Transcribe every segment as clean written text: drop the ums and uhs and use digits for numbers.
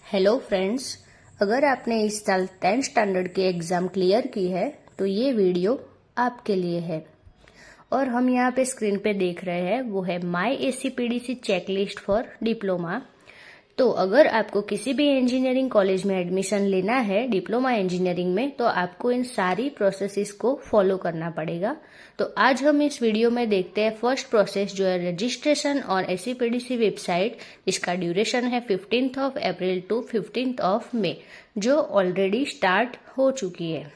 Hello friends, अगर आपने इस साल 10th स्टैंडर्ड की एग्ज़ाम क्लियर की है तो ये वीडियो आपके लिए है। और हम यहाँ पे स्क्रीन पे देख रहे हैं वो है माई एसीपीडीसी चेकलिस्ट फॉर डिप्लोमा। तो अगर आपको किसी भी इंजीनियरिंग कॉलेज में एडमिशन लेना है डिप्लोमा इंजीनियरिंग में, तो आपको इन सारी प्रोसेसेस को फॉलो करना पड़ेगा। तो आज हम इस वीडियो में देखते हैं फर्स्ट प्रोसेस जो है रजिस्ट्रेशन ऑन एसीपीडीसी वेबसाइट, इसका ड्यूरेशन है 15th of April to 15th of May, जो ऑलरेडी स्टार्ट हो चुकी है।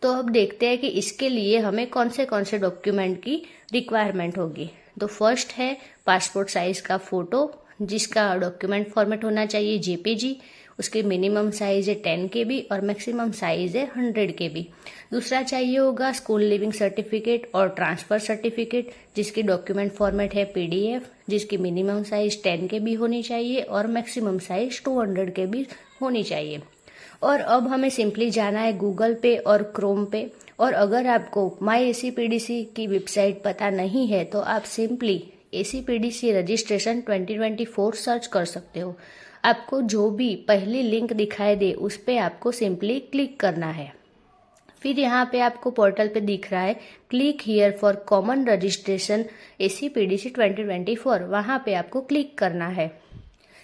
तो अब देखते हैं कि इसके लिए हमें कौन से डॉक्यूमेंट की रिक्वायरमेंट होगी। तो फर्स्ट है पासपोर्ट साइज का फोटो, जिसका डॉक्यूमेंट फॉर्मेट होना चाहिए जेपीजी। उसकी मिनिमम साइज है 10 KB और मैक्सिमम साइज है 100 KB। दूसरा चाहिए होगा स्कूल लिविंग सर्टिफिकेट और ट्रांसफर सर्टिफिकेट, जिसकी डॉक्यूमेंट फॉर्मेट है PDF, जिसकी मिनिमम साइज 10 KB होनी चाहिए और मैक्सिमम साइज 200 KB होनी चाहिए। और अब हमें सिंपली जाना है गूगल पे और क्रोम पे। और अगर आपको माई एसीपीडीसी की वेबसाइट पता नहीं है तो आप सिंपली एसीपीडीसी रजिस्ट्रेशन 2024 सर्च कर सकते हो। आपको जो भी पहली लिंक दिखाई दे उस पर आपको सिंपली क्लिक करना है। फिर यहाँ पे आपको पोर्टल पे दिख रहा है click here for common registration ACPDC 2024, वहाँ पे आपको क्लिक करना है।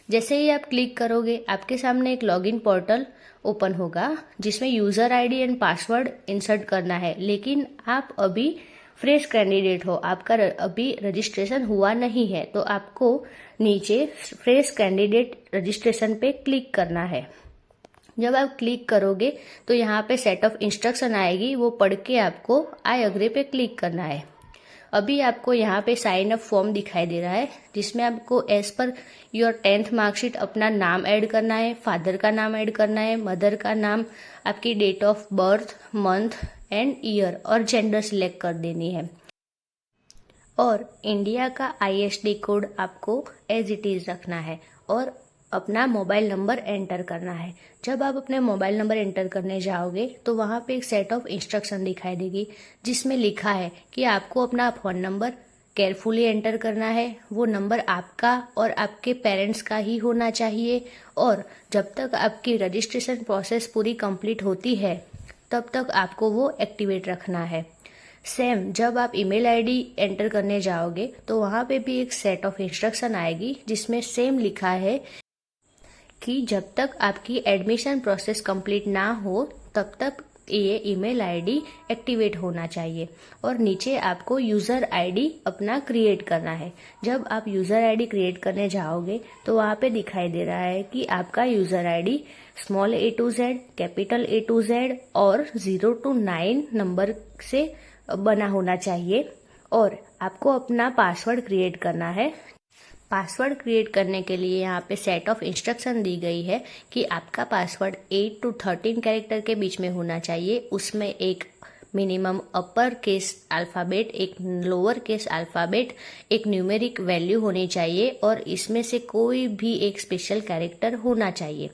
जैसे ही आप क्लिक करोगे आपके सामने एक लॉगिन पोर्टल ओपन होगा जिसमें user ID and password insert करना है। लेकिन आप अभी फ्रेश कैंडिडेट हो, आपका अभी रजिस्ट्रेशन हुआ नहीं है, तो आपको नीचे फ्रेश कैंडिडेट रजिस्ट्रेशन पे क्लिक करना है। जब आप क्लिक करोगे तो यहाँ पे सेट ऑफ इंस्ट्रक्शन आएगी, वो पढ़ के आपको आई अग्री पे क्लिक करना है। अभी आपको यहाँ पे साइन अप फॉर्म दिखाई दे रहा है, जिसमें आपको as per your 10th marksheet अपना नाम ऐड करना है, फादर का नाम ऐड करना है, मदर का नाम, आपकी date of birth, month and year और जेंडर सिलेक्ट कर देनी है। और इंडिया का ISD कोड आपको एज इट इज़ रखना है और अपना मोबाइल नंबर एंटर करना है। जब आप अपने मोबाइल नंबर एंटर करने जाओगे तो वहाँ पे एक सेट ऑफ इंस्ट्रक्शन दिखाई देगी, जिसमें लिखा है कि आपको अपना फ़ोन नंबर केयरफुली एंटर करना है। वो नंबर आपका और आपके पेरेंट्स का ही होना चाहिए। और जब तक आपकी रजिस्ट्रेशन प्रोसेस पूरी कंप्लीट होती है तब तक आपको वो एक्टिवेट रखना है। सेम जब आप ईमेल आईडी एंटर करने जाओगे तो वहाँ पे भी एक सेट ऑफ इंस्ट्रक्शन आएगी, जिसमें सेम लिखा है कि जब तक आपकी एडमिशन प्रोसेस कंप्लीट ना हो तब तक ये ईमेल आईडी एक्टिवेट होना चाहिए। और नीचे आपको यूज़र आईडी अपना क्रिएट करना है। जब आप यूज़र आईडी क्रिएट करने जाओगे तो वहाँ पे दिखाई दे रहा है कि आपका user ID small A to Z, capital A to Z और 0 to 9 नंबर से बना होना चाहिए। और आपको अपना पासवर्ड क्रिएट करना है। पासवर्ड क्रिएट करने के लिए यहाँ पे सेट ऑफ इंस्ट्रक्शन दी गई है कि आपका पासवर्ड 8 to 13 कैरेक्टर के बीच में होना चाहिए। उसमें एक मिनिमम अपर केस अल्फ़ाबेट, एक लोअर केस अल्फ़ाबेट, एक न्यूमेरिक वैल्यू होनी चाहिए और इसमें से कोई भी एक स्पेशल कैरेक्टर होना चाहिए।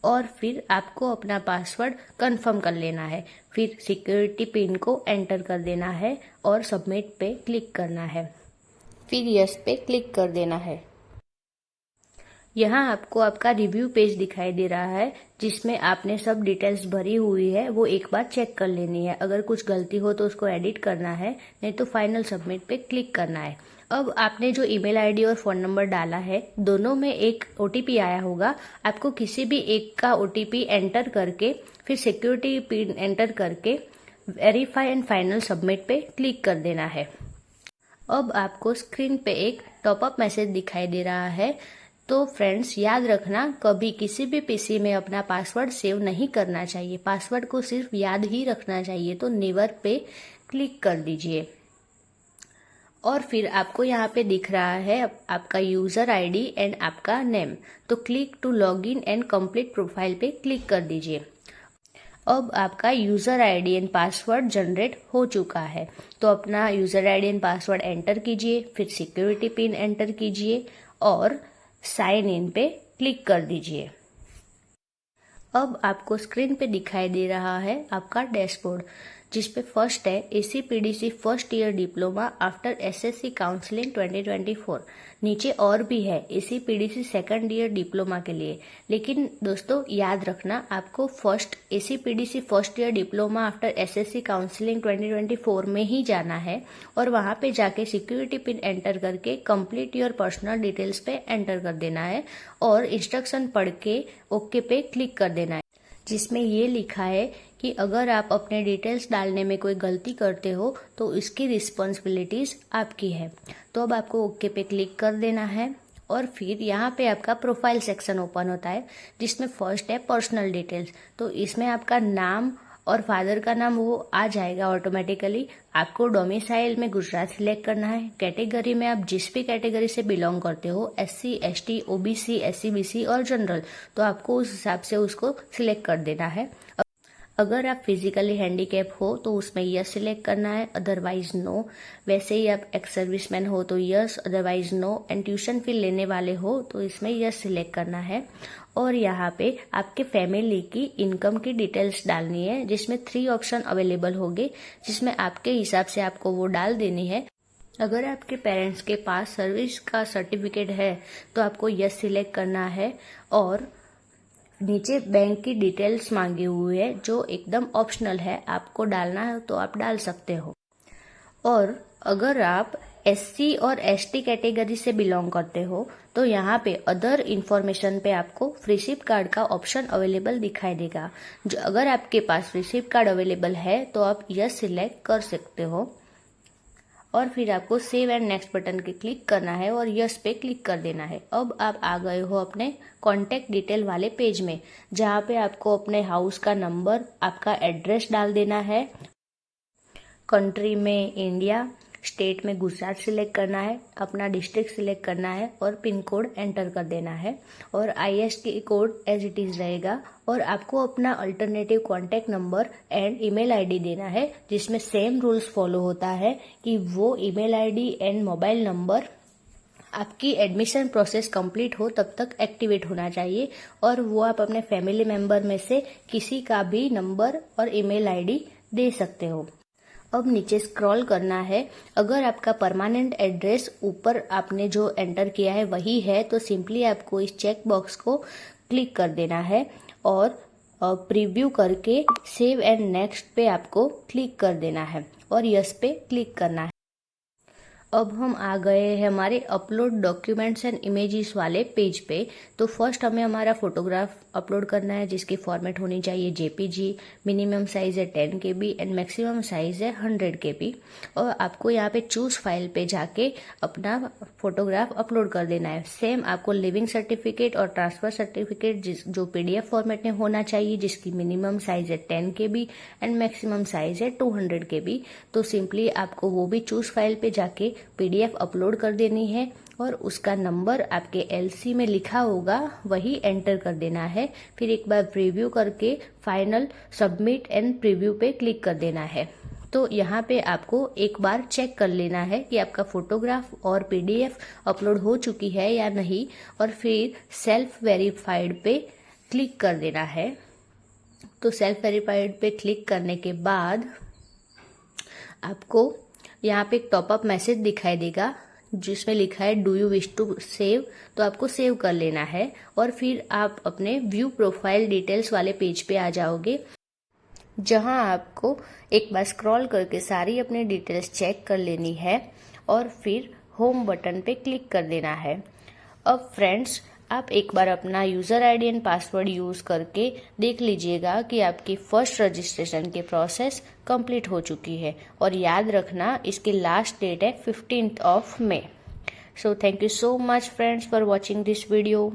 और फिर आपको अपना पासवर्ड कंफर्म कर लेना है। फिर सिक्योरिटी पिन को एंटर कर देना है और सबमिट पे क्लिक करना है। फिर यस पे क्लिक कर देना है। यहाँ आपको आपका रिव्यू पेज दिखाई दे रहा है, जिसमें आपने सब डिटेल्स भरी हुई है, वो एक बार चेक कर लेनी है। अगर कुछ गलती हो तो उसको एडिट करना है, नहीं तो फाइनल सबमिट पे क्लिक करना है। अब आपने जो ईमेल आईडी और फ़ोन नंबर डाला है, दोनों में एक OTP आया होगा। आपको किसी भी एक का OTP एंटर करके फिर सिक्योरिटी पिन एंटर करके वेरीफाई एंड फाइनल सबमिट पे क्लिक कर देना है। अब आपको स्क्रीन पे एक टॉपअप मैसेज दिखाई दे रहा है। तो फ्रेंड्स याद रखना, कभी किसी भी PC में अपना पासवर्ड सेव नहीं करना चाहिए। पासवर्ड को सिर्फ याद ही रखना चाहिए। तो नेवर पे क्लिक कर दीजिए। और फिर आपको यहाँ पे दिख रहा है आपका यूज़र आईडी एंड आपका नेम। तो click to log in and complete profile पे क्लिक कर दीजिए। अब आपका user ID and password generate हो चुका है। तो अपना user ID and password enter कीजिए, फिर सिक्योरिटी पिन एंटर कीजिए और साइन इन पे क्लिक कर दीजिए। अब आपको स्क्रीन पे दिखाई दे रहा है आपका डैशबोर्ड। जिस पे फर्स्ट है ACPDC first year diploma after SSC counselling 2024। नीचे और भी है ACPDC सेकंड ईयर डिप्लोमा के लिए, लेकिन दोस्तों याद रखना आपको first ACPDC first year diploma after SSC counselling 2024 में ही जाना है और वहां पे जाके सिक्योरिटी पिन एंटर करके कंप्लीट योर पर्सनल डिटेल्स पे एंटर कर देना है और इंस्ट्रक्शन पढ़ के ओके पे क्लिक कर देना है, जिसमें ये लिखा है कि अगर आप अपने डिटेल्स डालने में कोई गलती करते हो तो इसकी रिस्पॉन्सिबिलिटीज आपकी है। तो अब आपको ओके पे क्लिक कर देना है और फिर यहाँ पे आपका प्रोफाइल सेक्शन ओपन होता है, जिसमें फर्स्ट है पर्सनल डिटेल्स। तो इसमें आपका नाम और फादर का नाम वो आ जाएगा ऑटोमेटिकली। आपको डोमिसाइल में गुजरात सिलेक्ट करना है। कैटेगरी में आप जिस भी कैटेगरी से बिलोंग करते हो, SC, ST, OBC, SC, BC और जनरल, तो आपको उस हिसाब से उसको सिलेक्ट कर देना है। अगर आप फिजिकली हैंडीकैप हो तो उसमें यस सिलेक्ट करना है, अदरवाइज नो। वैसे ही आप एक्स सर्विसमैन हो तो yes, otherwise no. And tuition fee लेने वाले हो तो इसमें यस सिलेक्ट करना है। और यहाँ पे आपके फैमिली की इनकम की डिटेल्स डालनी है, जिसमें 3 ऑप्शन अवेलेबल होंगे, जिसमें आपके हिसाब से आपको वो डाल देनी है। अगर आपके पेरेंट्स के पास सर्विस का सर्टिफिकेट है तो आपको यस सिलेक्ट करना है और नीचे बैंक की डिटेल्स मांगी हुई है जो एकदम ऑप्शनल है, आपको डालना है तो आप डाल सकते हो। और अगर आप SC और ST कैटेगरी से बिलोंग करते हो तो यहाँ पे अदर इन्फॉर्मेशन पे आपको फ्रीशिप कार्ड का ऑप्शन अवेलेबल दिखाई देगा। जो अगर आपके पास फ्रीशिप कार्ड अवेलेबल है तो आप यस सिलेक्ट कर सकते हो और फिर आपको सेव एंड नेक्स्ट बटन के क्लिक करना है और यस पे क्लिक कर देना है। अब आप आ गए हो अपने कॉन्टैक्ट डिटेल वाले पेज में, जहाँ पे आपको अपने हाउस का नंबर, आपका एड्रेस डाल देना है। कंट्री में इंडिया, स्टेट में गुजरात सिलेक्ट करना है, अपना डिस्ट्रिक्ट सिलेक्ट करना है और पिन कोड एंटर कर देना है और ISD code as it is रहेगा। और आपको अपना alternative contact number and email ID देना है, जिसमें सेम रूल्स फॉलो होता है कि वो email ID and mobile number आपकी एडमिशन प्रोसेस कंप्लीट हो तब तक एक्टिवेट होना चाहिए और वो आप अपने फैमिली मेंबर में से किसी का भी नंबर और ईमेल आईडी दे सकते हो। अब नीचे स्क्रॉल करना है। अगर आपका परमानेंट एड्रेस ऊपर आपने जो एंटर किया है वही है तो सिंपली आपको इस चेक बॉक्स को क्लिक कर देना है और प्रीव्यू करके सेव एंड नेक्स्ट पे आपको क्लिक कर देना है और यस पे क्लिक करना है। अब हम आ गए हैं हमारे अपलोड डॉक्यूमेंट्स एंड इमेजेस वाले पेज पे। तो फर्स्ट हमें हमारा फोटोग्राफ अपलोड करना है, जिसकी फॉर्मेट होनी चाहिए JPG। मिनिमम साइज है 10 KB एंड मैक्सिमम साइज है 100 KB। और आपको यहाँ पे चूज फाइल पे जाके अपना फोटोग्राफ अपलोड कर देना है। सेम आपको लिविंग सर्टिफिकेट और ट्रांसफर सर्टिफिकेट जो PDF फॉर्मेट में होना चाहिए, जिसकी मिनिमम साइज है 10 KB एंड मैक्सिमम साइज है 200 KB। तो सिंपली आपको वो भी चूज फाइल पे जाके PDF अपलोड कर देनी है और उसका नंबर आपके LC में लिखा होगा वही एंटर कर देना है। फिर एक बार प्रीव्यू करके फाइनल सबमिट एंड प्रीव्यू पे क्लिक कर देना है। तो यहाँ पे आपको एक बार चेक कर लेना है कि आपका फोटोग्राफ और PDF अपलोड हो चुकी है या नहीं और फिर सेल्फ वेरीफाइड पे क्लिक कर देना है। तो सेल्फ वेरीफाइड पे क्लिक करने के बाद आपको यहाँ पे एक टॉपअप मैसेज दिखाई देगा जिसमें लिखा है do you wish to save. तो आपको सेव कर लेना है और फिर आप अपने व्यू प्रोफाइल डिटेल्स वाले पेज पे आ जाओगे, जहां आपको एक बार स्क्रॉल करके सारी अपनी डिटेल्स चेक कर लेनी है और फिर होम बटन पे क्लिक कर देना है। अब फ्रेंड्स, आप एक बार अपना user ID and password use करके देख लीजिएगा कि आपकी फर्स्ट रजिस्ट्रेशन की प्रोसेस कंप्लीट हो चुकी है और याद रखना इसकी लास्ट डेट है 15th of May। So thank you so much friends for watching this video.